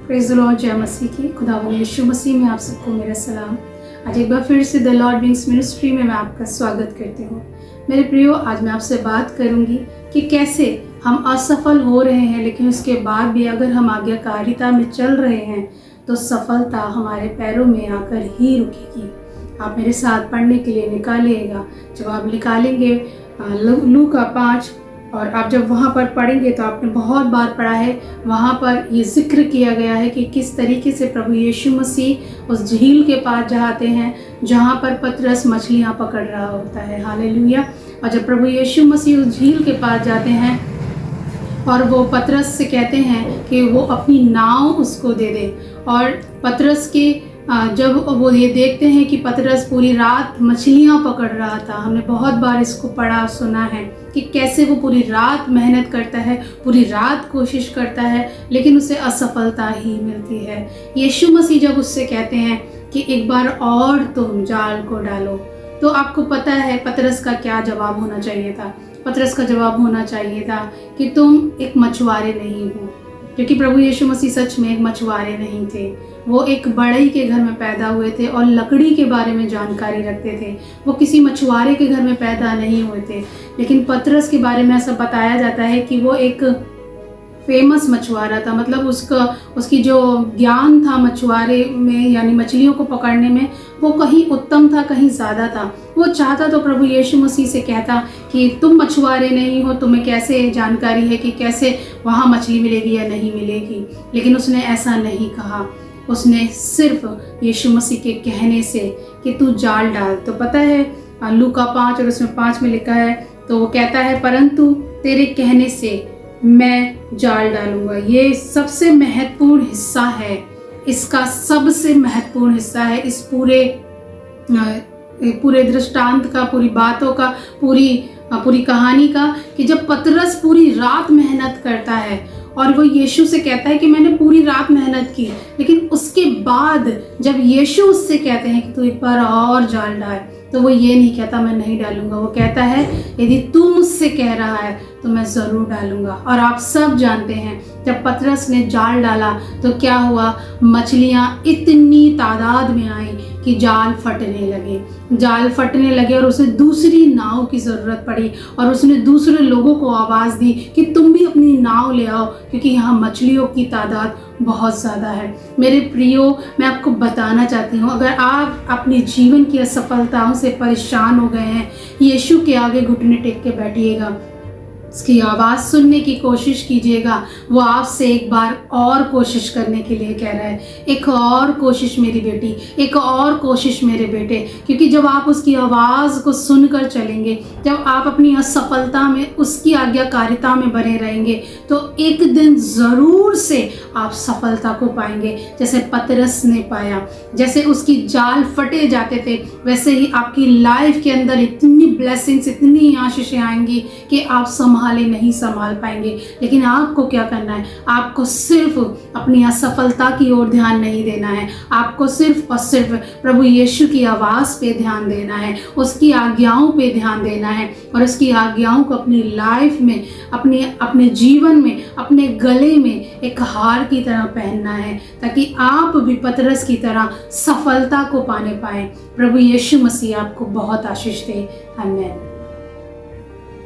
Praise the Lord, जय मसीह की। खुदावंद यीशु मसीह में आप सबको मेरा सलाम। आज एक बार फिर से द लॉर्ड विंग्स मिनिस्ट्री में मैं आपका स्वागत करती हूँ। मेरे प्रियो, आज मैं आपसे बात करूँगी कि कैसे हम असफल हो रहे हैं, लेकिन उसके बाद भी अगर हम आज्ञाकारिता में चल रहे हैं तो सफलता हमारे पैरों में आकर ही रुकेगी। आप मेरे साथ पढ़ने के लिए निकालिएगा। जब आप निकालेंगे लूका 5, और आप जब वहाँ पर पढ़ेंगे तो आपने बहुत बार पढ़ा है, वहाँ पर ये जिक्र किया गया है कि किस तरीके से प्रभु यीशु मसीह उस झील के पास जाते हैं जहाँ पर पतरस मछलियाँ पकड़ रहा होता है। हालेलुया। और जब प्रभु यीशु मसीह उस झील के पास जाते हैं और वो पतरस से कहते हैं कि वो अपनी नाव उसको दे दे, और पतरस के जब वो ये देखते हैं कि पतरस पूरी रात मछलियाँ पकड़ रहा था। हमने बहुत बार इसको पढ़ा सुना है कि कैसे वो पूरी रात मेहनत करता है, पूरी रात कोशिश करता है, लेकिन उसे असफलता ही मिलती है। यीशु मसीह जब उससे कहते हैं कि एक बार और तुम जाल को डालो, तो आपको पता है पतरस का क्या जवाब होना चाहिए था। पतरस का जवाब होना चाहिए था कि तुम एक मछुआरे नहीं हो, क्योंकि प्रभु यीशु मसीह सच में एक मछुआरे नहीं थे। वो एक बढ़ई के घर में पैदा हुए थे और लकड़ी के बारे में जानकारी रखते थे। वो किसी मछुआरे के घर में पैदा नहीं हुए थे। लेकिन पतरस के बारे में ऐसा बताया जाता है कि वो एक फेमस मछुआरा था, मतलब उसकी जो ज्ञान था मछुआरे में, यानी मछलियों को पकड़ने में, वो कहीं उत्तम था, कहीं ज़्यादा था। वो चाहता तो प्रभु यीशु मसीह से कहता कि तुम मछुआरे नहीं हो, तुम्हें कैसे जानकारी है कि कैसे वहाँ मछली मिलेगी या नहीं मिलेगी। लेकिन उसने ऐसा नहीं कहा। उसने सिर्फ यीशु मसीह के कहने से कि तू जाल डाल, तो पता है लूका 5 और उसमें 5 में लिखा है, तो वो कहता है परंतु तेरे कहने से मैं जाल डालूंगा। ये सबसे महत्वपूर्ण हिस्सा है, इसका सबसे महत्वपूर्ण हिस्सा है इस पूरे दृष्टांत का, पूरी बातों का, पूरी कहानी का, कि जब पतरस पूरी रात मेहनत करता है और वो यीशु से कहता है कि मैंने पूरी रात मेहनत की, लेकिन उसके बाद जब यीशु उससे कहते हैं कि तू एक बार और जाल डाल, तो वो ये नहीं कहता मैं नहीं डालूंगा। वो कहता है यदि तू मुझसे कह रहा है तो मैं ज़रूर डालूंगा। और आप सब जानते हैं जब पतरस ने जाल डाला तो क्या हुआ, मछलियाँ इतनी तादाद में आई कि जाल फटने लगे और उसे दूसरी नाव की ज़रूरत पड़ी। और उसने दूसरे लोगों को आवाज़ दी कि तुम भी अपनी नाव ले आओ, क्योंकि यहाँ मछलियों की तादाद बहुत ज़्यादा है। मेरे प्रियो, मैं आपको बताना चाहती हूँ, अगर आप अपने जीवन की असफलताओं से परेशान हो गए हैं, यीशु के आगे घुटने टेक के बैठिएगा, उसकी आवाज़ सुनने की कोशिश कीजिएगा। वो आपसे एक बार और कोशिश करने के लिए कह रहा है। एक और कोशिश मेरी बेटी, एक और कोशिश मेरे बेटे, क्योंकि जब आप उसकी आवाज़ को सुनकर चलेंगे, जब आप अपनी असफलता में उसकी आज्ञाकारिता में बने रहेंगे, तो एक दिन ज़रूर से आप सफलता को पाएंगे, जैसे पतरस ने पाया। जैसे उसकी जाल फटे जाते थे, वैसे ही आपकी लाइफ के अंदर इतनी ब्लेसिंग्स, इतनी आशीषें आएंगी कि आप नहीं संभाल पाएंगे। लेकिन आपको क्या करना है, आपको सिर्फ अपनी असफलता की ओर ध्यान नहीं देना है। आपको सिर्फ और सिर्फ प्रभु यीशु की आवाज़ पे ध्यान देना है, उसकी आज्ञाओं पे ध्यान देना है, और उसकी आज्ञाओं को अपनी लाइफ में, अपने जीवन में, अपने गले में एक हार की तरह पहनना है, ताकि आप भी पतरस की तरह सफलता को पाने पाएं। प्रभु यीशु मसीह आपको बहुत आशीष दे। आमीन।